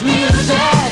Music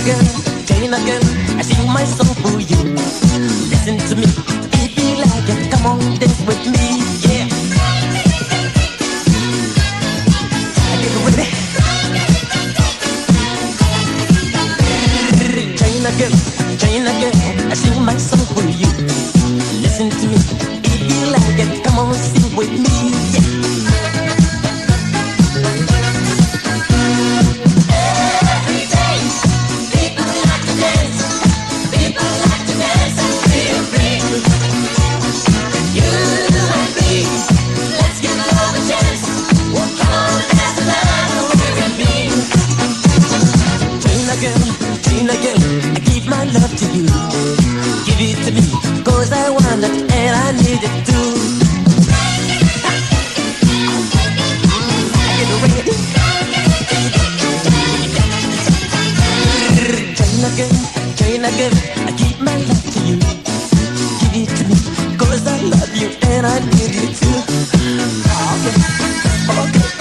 China girl, I sing my song for you. Listen to me, if you like it, come on, dance with me, yeah. Get ready. China girl, I sing my song for you. Listen to me, if you like it, come on, sing with me, yeah. Again, I give my love to you. Give it to me, cause I want it and I need it too. Get ready. China girl, I give my love to you. Give it to me, cause I love you and I need you too. Okay.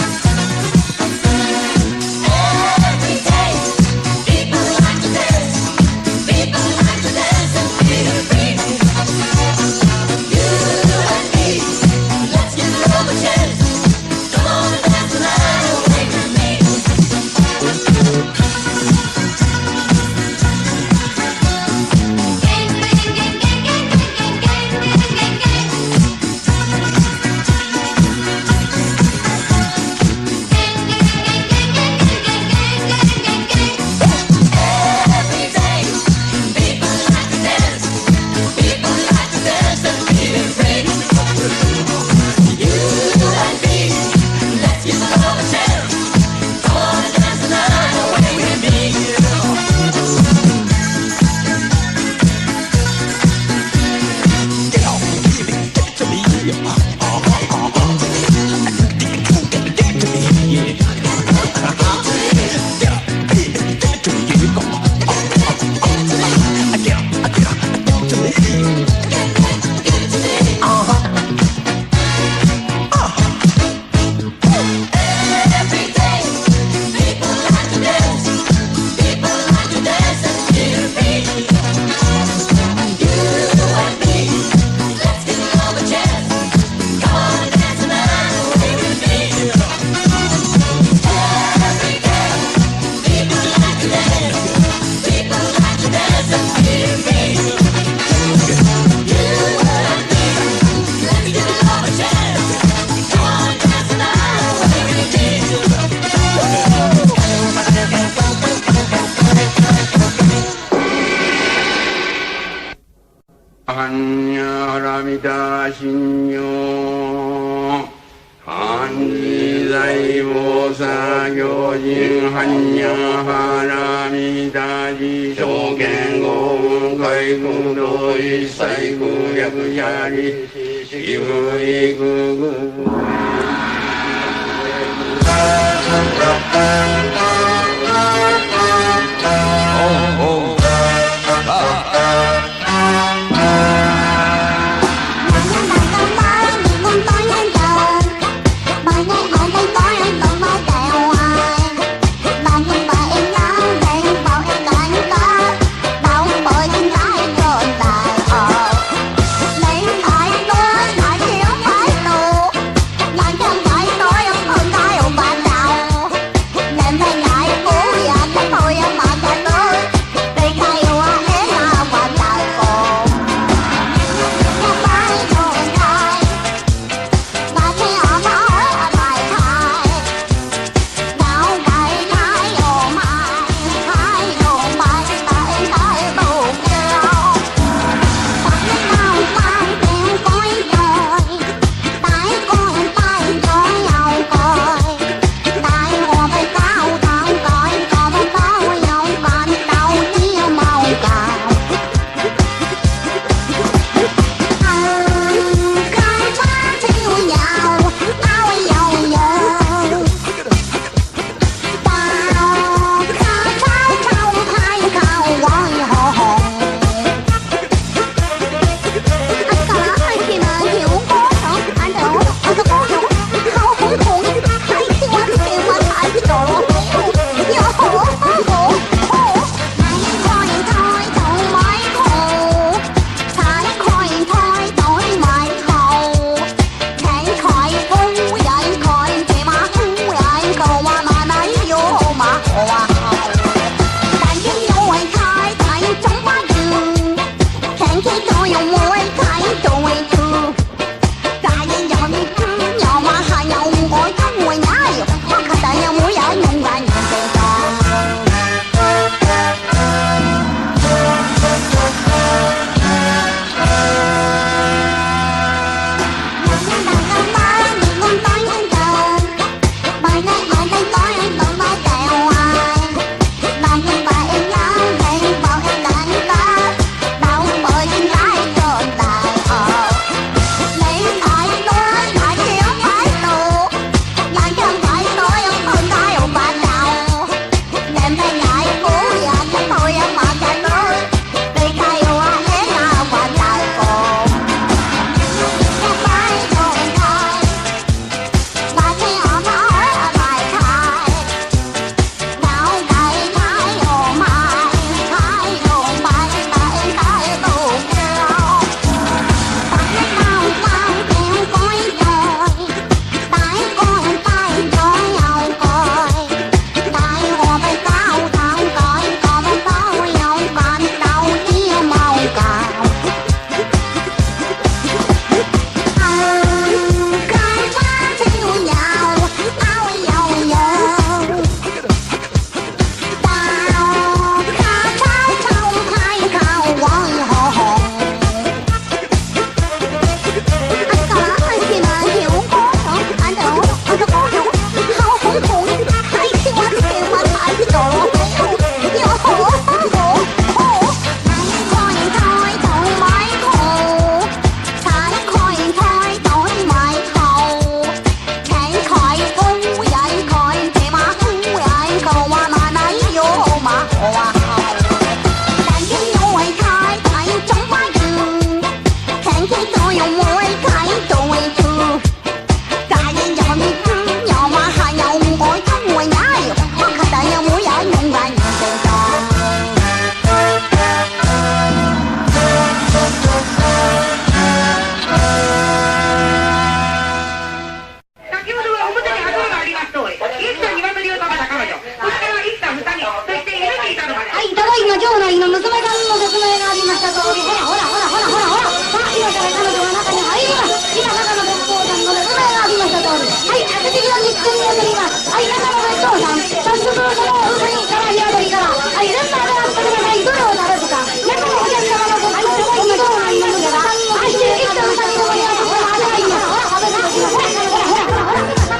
今城内の娘さんの説明がありました通り、ほらほらほらほらほらほら、さあ今から彼女が中に入ります。今中野別当さんの説明がありました通り、はい、悪敵の実践に移ります。はい、中野別当さん、早速そのウサギから火当たりから、はい、連絡があってください。どれを食べるか、中野お客様のご愛想が今城内の娘が、はい、生きたウサギの子にはほらほらほらほら食べてきます。ほらほらほらほらほら、今、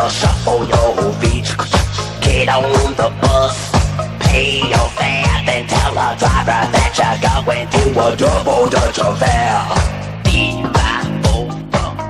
just shuffle your feet. Get on the bus, pay your fare, then tell the driver that you're going to a double Dutch affair.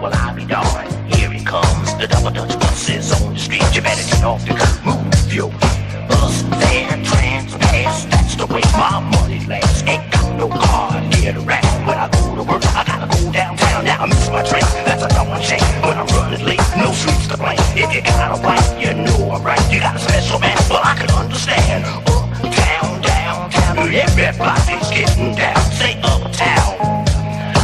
Well, I'll be darned. Here it comes. The double Dutch bus is on the street. You better get off the curb. Move your feet. Bus fare, trans, pass. That's the way my money lasts. Ain't got no car to get around. When I go to work, I gotta go downtown. Now I miss my train. That's a darn shame. When I'm running late, no streets to blame. If you got a wife, you know I'm right. You got a special man, well, I can understand. Uptown, downtown, everybody's getting down. Say uptown,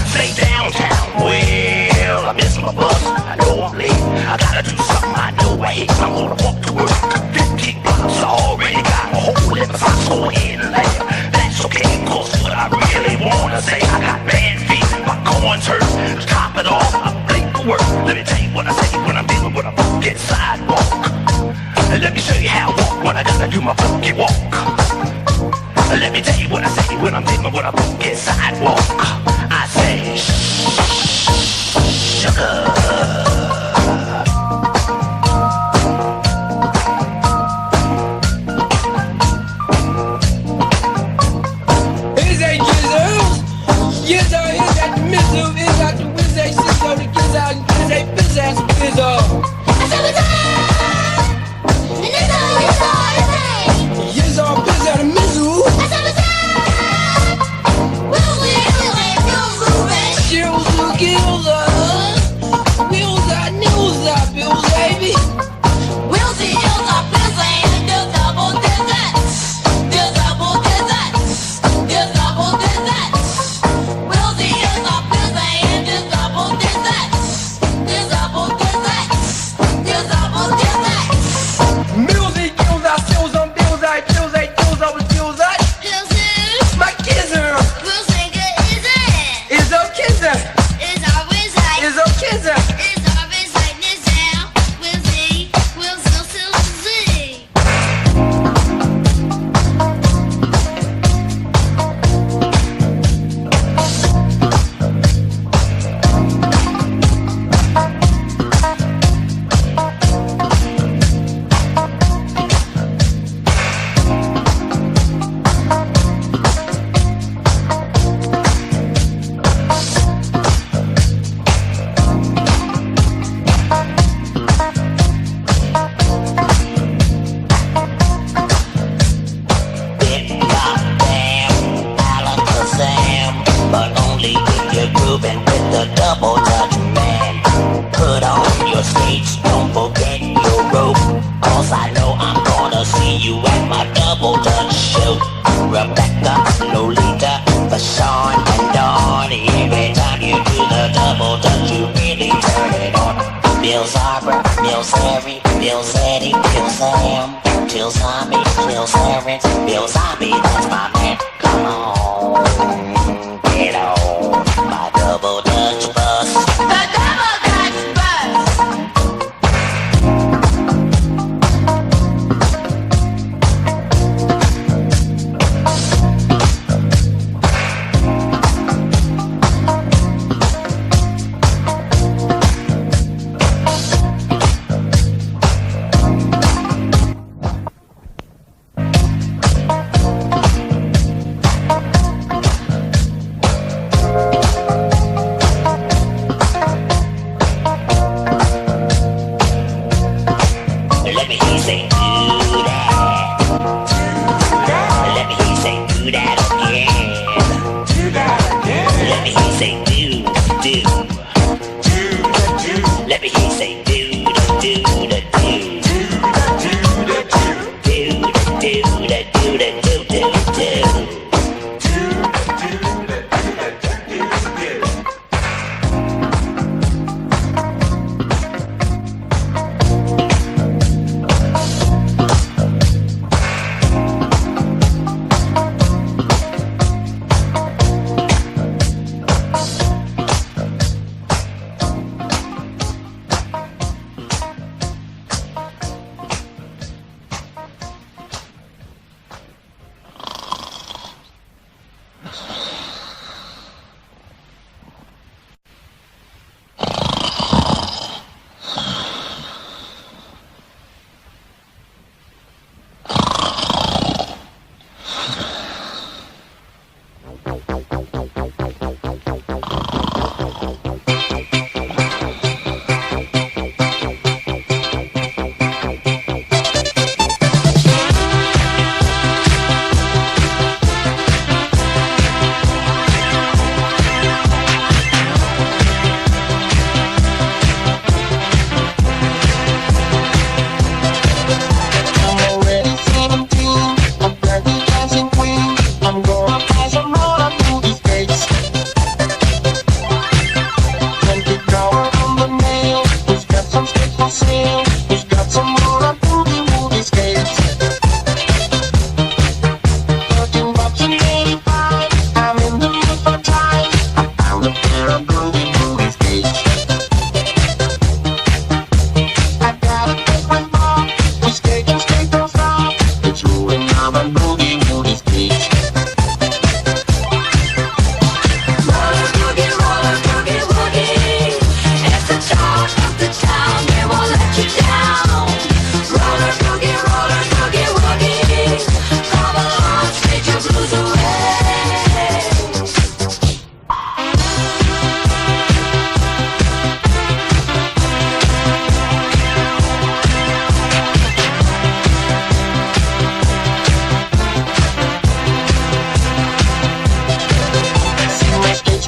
say downtown. Well, I miss my bus, I know I'm late. I gotta do something I know I hate. I'm gonna walk to work. 15 blocks, I already got a hole in the socks. Go ahead and laugh. That's okay, cause what I really wanna say, I got bad feet, my corns hurt. To top it off, I'm late for work. Let me tell you what I say when I'm dealing with a funky sidewalk. And let me show you how I walk when I gotta do my funky walk. Let me tell you what I say when I'm dealing with a funky sidewalk. I say, sugar.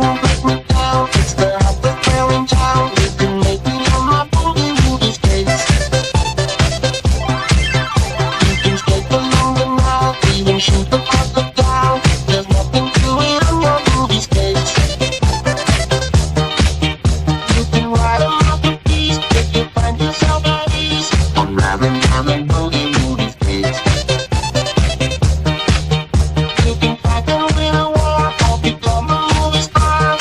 won't break me down. It's the hottest girl in town. You can make me on my boogie woogie skates. You can skate along the Nile, even shoot across the town. There's nothing to it on your boogie skates. You can ride 'em off the piece if you find yourself at ease on ramen boogie woogie skates. You can fight them with a war or become a movie star.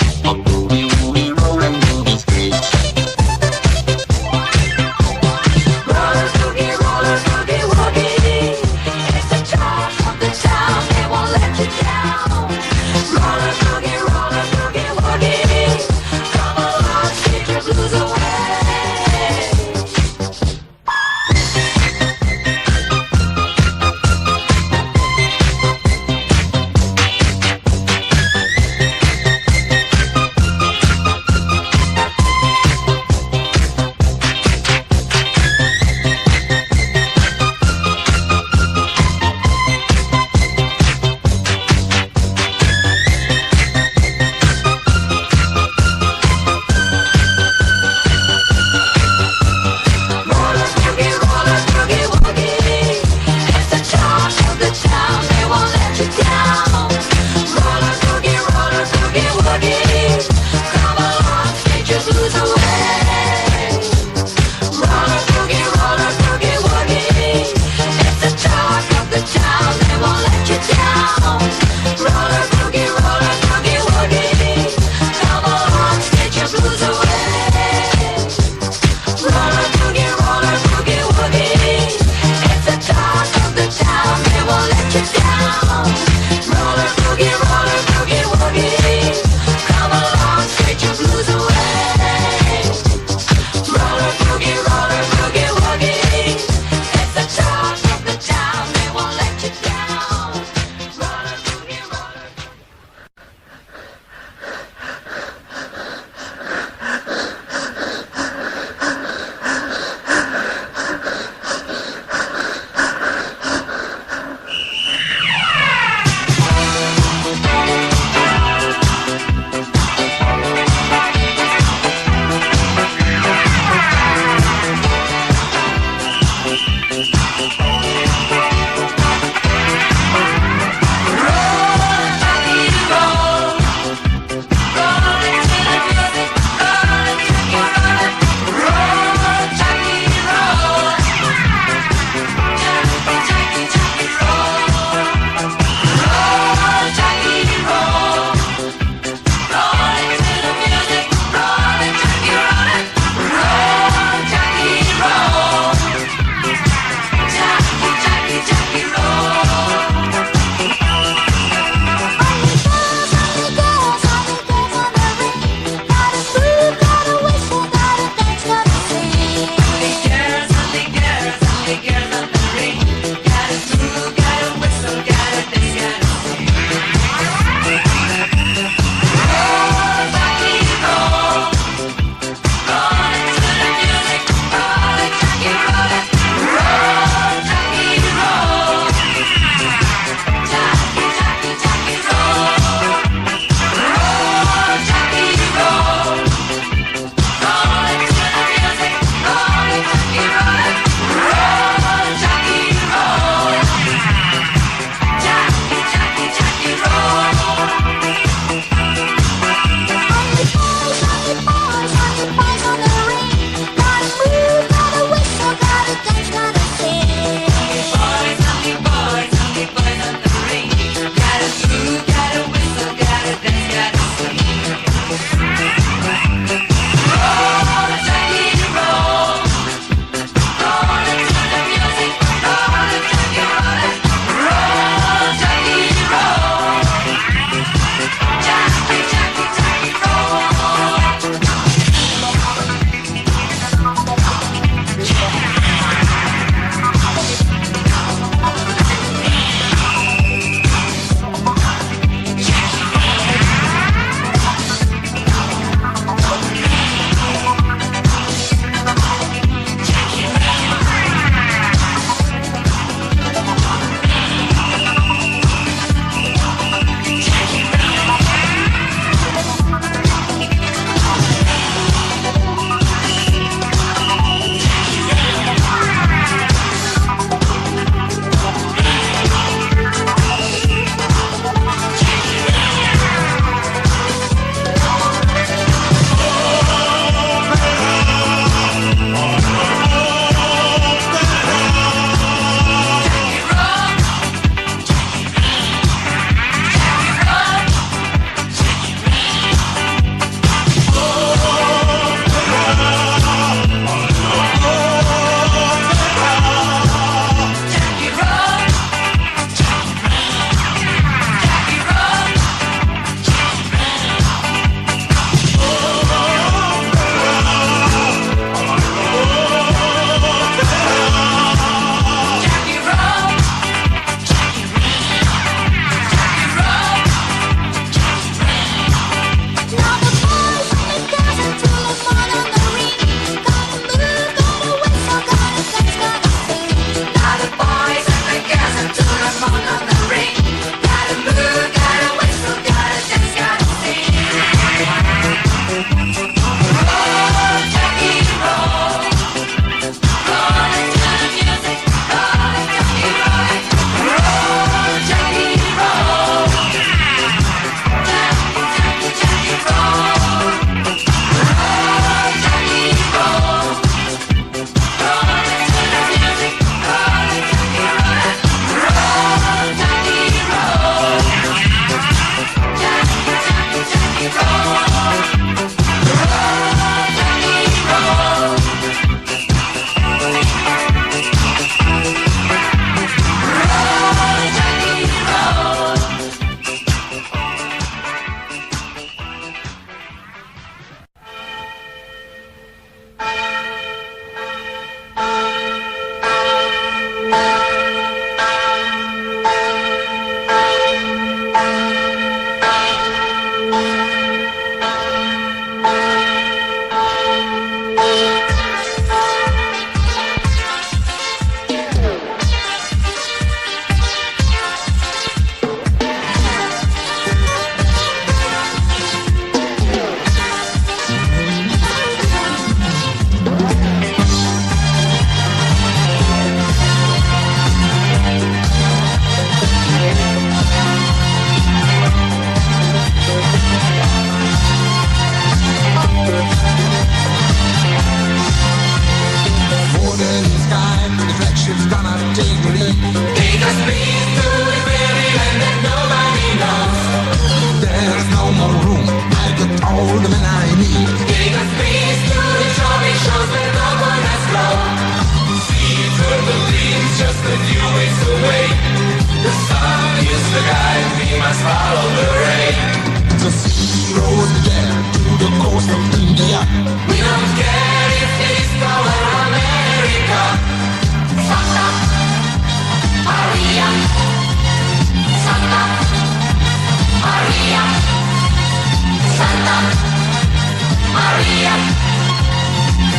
Maria,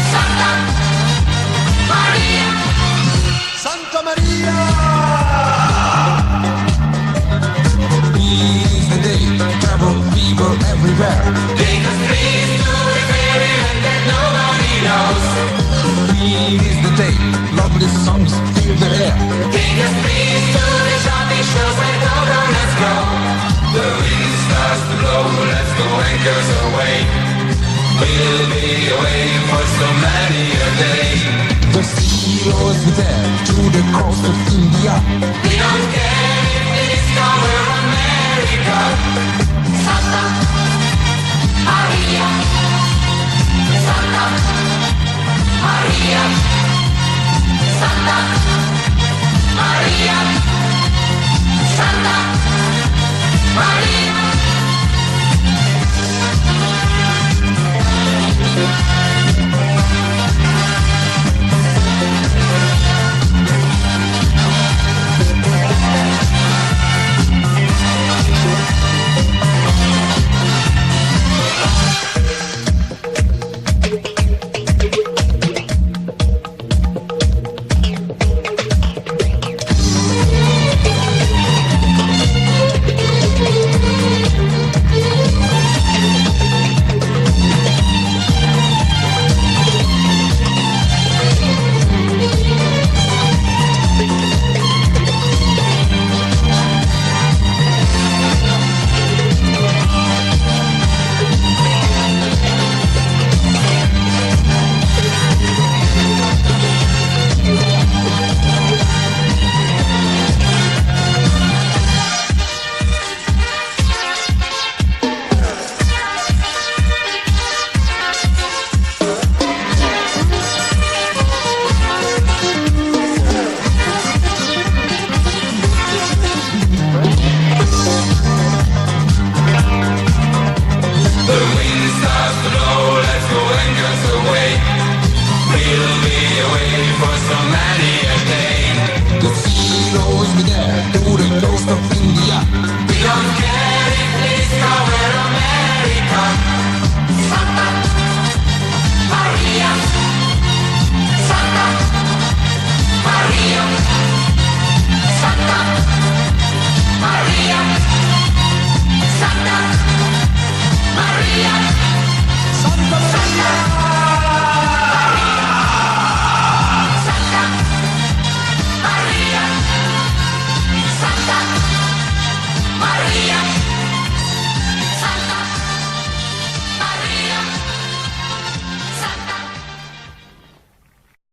Santa Maria, Santa Maria! Is the day, travel people everywhere. take us please to the fairyland that nobody knows. Is the day, lovely songs fill the air. Take us please to the shopping shows where coconuts grow. The wind starts to blow, let's go anchors away. We'll be away for so many a day. The sea goes there to the coast of India. We don't care if we discover America. Santa Maria, Santa Maria, Santa Maria, Santa